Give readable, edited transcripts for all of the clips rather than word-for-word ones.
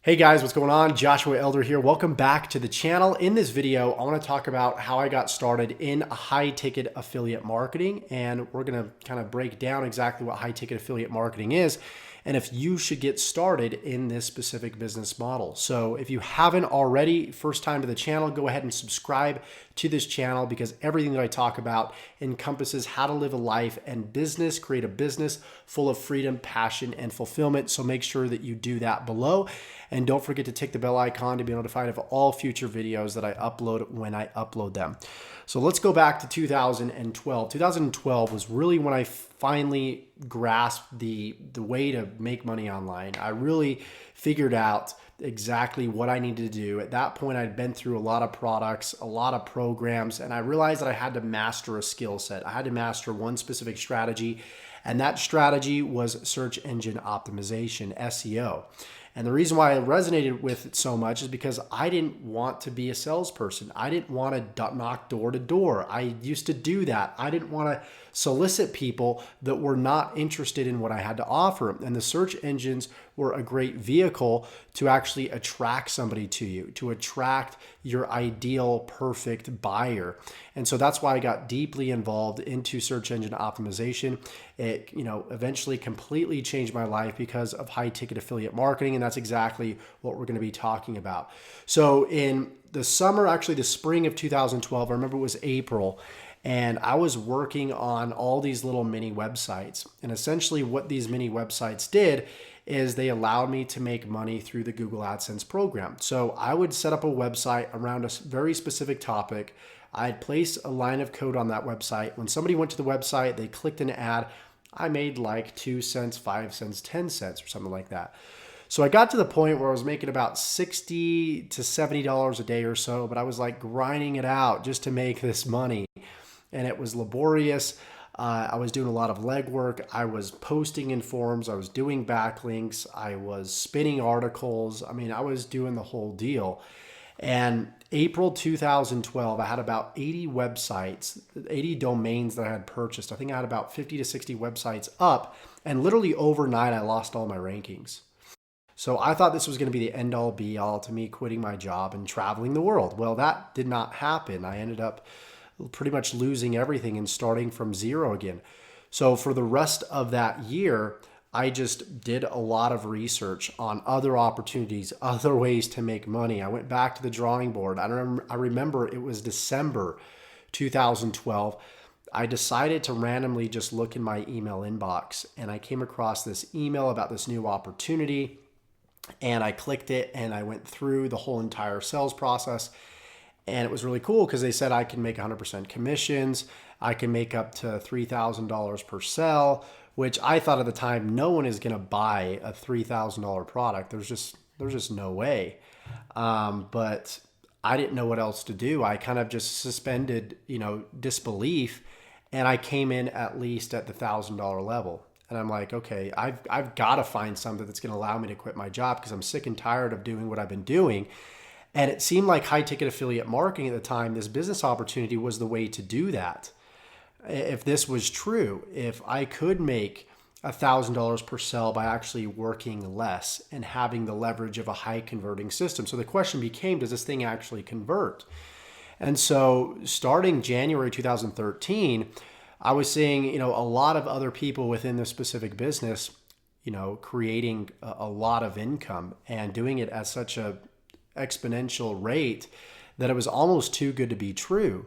Hey guys, what's going on? Joshua Elder here. Welcome back to the channel. In this video, I want to talk about how I got started in high ticket affiliate marketing, and we're going to kind of break down exactly what high ticket affiliate marketing is and if you should get started in this specific business model. So if you haven't already, first time to the channel, go ahead and subscribe to this channel because everything that I talk about encompasses how to live a life and business, create a business full of freedom, passion, and fulfillment. So make sure that you do that below. And don't forget to tick the bell icon to be notified of all future videos that I upload when I upload them. So let's go back to 2012. 2012 was really when I finally grasped the way to make money online. I really figured out exactly what I needed to do. At that point, I'd been through a lot of products, a lot of programs, and I realized that I had to master a skill set. I had to master one specific strategy, and that strategy was search engine optimization, SEO. And the reason why I resonated with it so much is because I didn't want to be a salesperson. I didn't want to knock door to door. I used to do that. I didn't want to solicit people that were not interested in what I had to offer. And the search engines were a great vehicle to actually attract somebody to you, to attract your ideal perfect buyer. And so that's why I got deeply involved into search engine optimization. It, eventually completely changed my life because of high ticket affiliate marketing. And that's exactly what we're going to be talking about. So in the summer, actually the spring of 2012, I remember it was April, and I was working on all these little mini websites. And essentially what these mini websites did is they allowed me to make money through the Google AdSense program. So I would set up a website around a very specific topic. I'd place a line of code on that website. When somebody went to the website, they clicked an ad, I made like 2 cents, 5 cents, 10 cents or something like that. So I got to the point where I was making about $60 to $70 a day or so, but I was like grinding it out just to make this money. And it was laborious. I was doing a lot of legwork. I was posting in forums. I was doing backlinks. I was spinning articles. I mean, I was doing the whole deal. And April 2012, I had about 80 websites, 80 domains that I had purchased. I think I had about 50 to 60 websites up. And literally overnight, I lost all my rankings. So I thought this was going to be the end all be all to me quitting my job and traveling the world. Well, that did not happen. I ended up pretty much losing everything and starting from zero again. So for the rest of that year, I just did a lot of research on other opportunities, other ways to make money. I went back to the drawing board. I remember it was December 2012. I decided to randomly just look in my email inbox, and I came across this email about this new opportunity, and I clicked it and I went through the whole entire sales process. And it was really cool because they said I can make 100% commissions. I can make up to $3,000 per sell, which I thought at the time, no one is going to buy a $3,000 product. There's just no way. But I didn't know what else to do. I kind of just suspended, disbelief. And I came in at least at the $1,000 level. And I'm like, okay, I've got to find something that's going to allow me to quit my job because I'm sick and tired of doing what I've been doing. And it seemed like high ticket affiliate marketing at the time, this business opportunity was the way to do that. If this was true, if I could make $1,000 per sell by actually working less and having the leverage of a high converting system. So the question became, does this thing actually convert? And so starting January 2013, I was seeing, a lot of other people within this specific business, creating a lot of income and doing it at such a exponential rate that it was almost too good to be true.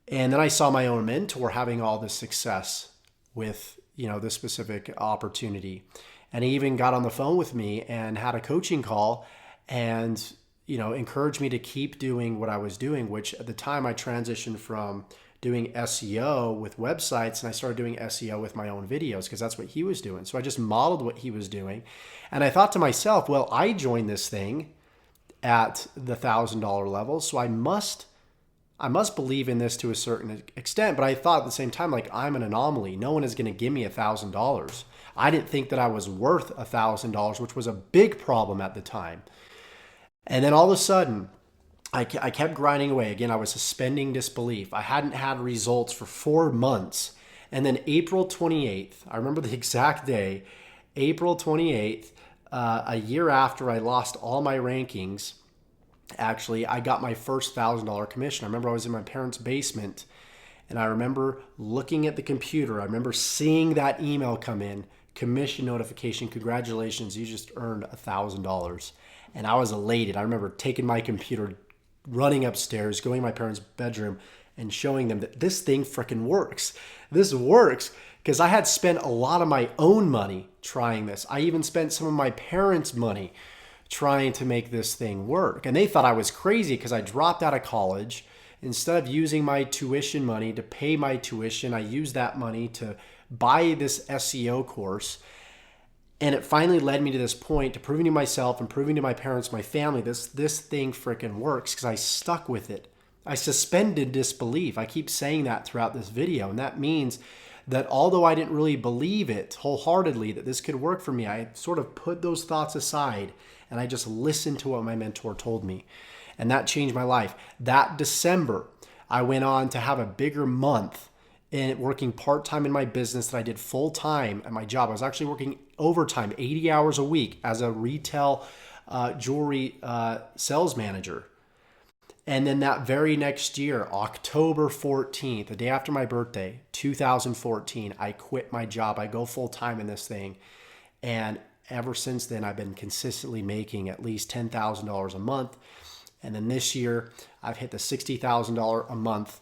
And then I saw my own mentor having all this success with, this specific opportunity. And he even got on the phone with me and had a coaching call and, encouraged me to keep doing what I was doing, which at the time I transitioned from doing SEO with websites and I started doing SEO with my own videos because that's what he was doing. So I just modeled what he was doing. And I thought to myself, well, I joined this thing at the $1,000 level. So I must believe in this to a certain extent. But I thought at the same time, like, I'm an anomaly. No one is going to give me $1,000. I didn't think that I was worth $1,000, which was a big problem at the time. And then all of a sudden, I kept grinding away. Again, I was suspending disbelief. I hadn't had results for 4 months. And then April 28th, I remember the exact day, April 28th, a year after I lost all my rankings, actually, I got my first $1,000 commission. I remember I was in my parents' basement and I remember looking at the computer. I remember seeing that email come in, commission notification, congratulations, you just earned $1,000. And I was elated. I remember taking my computer, running upstairs, going to my parents' bedroom and showing them that this thing freaking works. This works because I had spent a lot of my own money trying this. I even spent some of my parents' money trying to make this thing work. And they thought I was crazy because I dropped out of college. Instead of using my tuition money to pay my tuition, I used that money to buy this SEO course. And it finally led me to this point, to proving to myself and proving to my parents, my family, this thing freaking works, because I stuck with it. I suspended disbelief. I keep saying that throughout this video. And that means that although I didn't really believe it wholeheartedly that this could work for me, I sort of put those thoughts aside and I just listened to what my mentor told me. And that changed my life. That December, I went on to have a bigger month in working part-time in my business that I did full-time at my job. I was actually working overtime, 80 hours a week as a retail jewelry sales manager. And then that very next year, October 14th, the day after my birthday, 2014, I quit my job. I go full-time in this thing. And ever since then, I've been consistently making at least $10,000 a month. And then this year, I've hit the $60,000 a month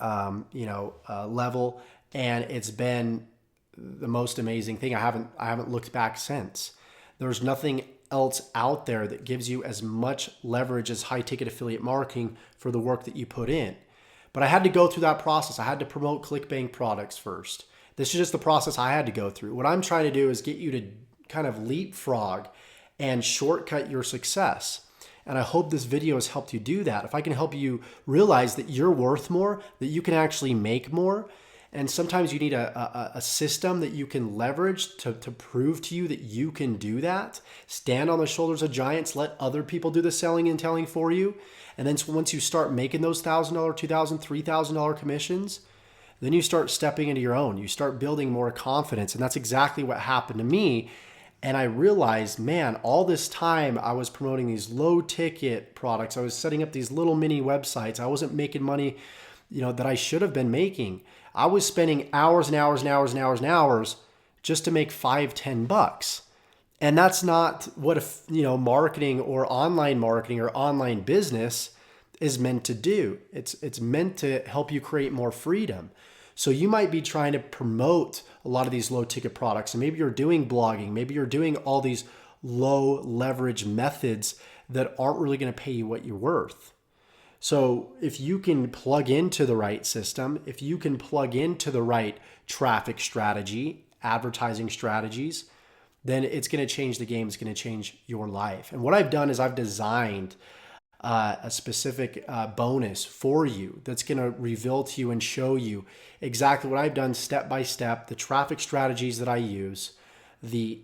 level. And it's been the most amazing thing. I haven't looked back since. There's nothing else out there that gives you as much leverage as high ticket affiliate marketing for the work that you put in. But I had to go through that process. I had to promote ClickBank products first. This is just the process I had to go through. What I'm trying to do is get you to kind of leapfrog and shortcut your success. And I hope this video has helped you do that. If I can help you realize that you're worth more, that you can actually make more, and sometimes you need a system that you can leverage to prove to you that you can do that. Stand on the shoulders of giants, let other people do the selling and telling for you. And then once you start making those $1,000, $2,000, $3,000 commissions, then you start stepping into your own. You start building more confidence. And that's exactly what happened to me. And I realized, man, all this time I was promoting these low ticket products. I was setting up these little mini websites. I wasn't making money, that I should have been making. I was spending hours and hours and hours and hours and hours just to make $5-10. And that's not what marketing or online business is meant to do. It's meant to help you create more freedom. So you might be trying to promote a lot of these low ticket products, and maybe you're doing blogging, maybe you're doing all these low leverage methods that aren't really going to pay you what you're worth. So if you can plug into the right system, if you can plug into the right traffic strategy, advertising strategies, then it's going to change the game. It's going to change your life. And what I've done is I've designed a specific bonus for you that's going to reveal to you and show you exactly what I've done step by step, the traffic strategies that I use, the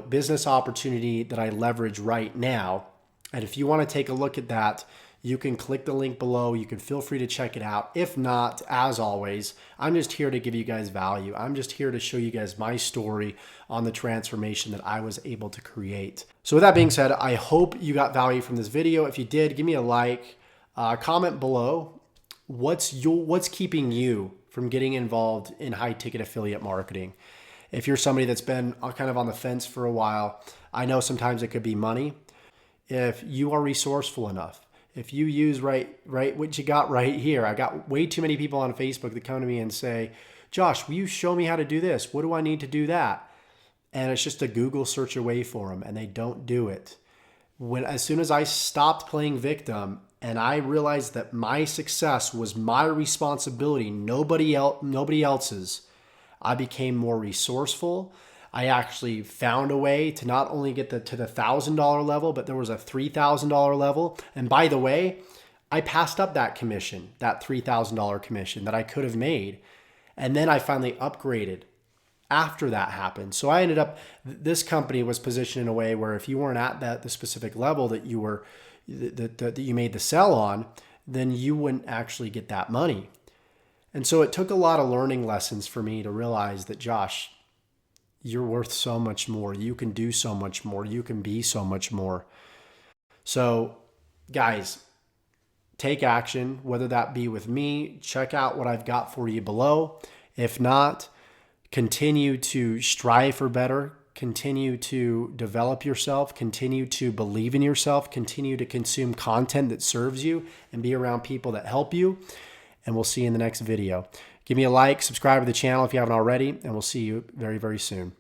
business opportunity that I leverage right now. And if you want to take a look at that, you can click the link below. You can feel free to check it out. If not, as always, I'm just here to give you guys value. I'm just here to show you guys my story on the transformation that I was able to create. So with that being said, I hope you got value from this video. If you did, give me a like, comment below. What's keeping you from getting involved in high ticket affiliate marketing? If you're somebody that's been kind of on the fence for a while, I know sometimes it could be money. If you are resourceful enough, if you use right what you got right here. I got way too many people on Facebook that come to me and say, Josh, will you show me how to do this? What do I need to do that? And it's just a Google search away for them, and they don't do it. As soon as I stopped playing victim and I realized that my success was my responsibility, nobody else's, I became more resourceful. I actually found a way to not only get to the $1,000 level, but there was a $3,000 level. And by the way, I passed up that commission, that $3,000 commission that I could have made. And then I finally upgraded after that happened. So I ended up, this company was positioned in a way where if you weren't at the specific level that you were, that you made the sell on, then you wouldn't actually get that money. And so it took a lot of learning lessons for me to realize that, Josh, You're worth so much more. You can do so much more. You can be so much more. So, guys, take action, whether that be with me. Check out what I've got for you below. If not, continue to strive for better. Continue to develop yourself. Continue to believe in yourself. Continue to consume content that serves you and be around people that help you. And we'll see you in the next video. Give me a like, subscribe to the channel if you haven't already, and we'll see you very, very soon.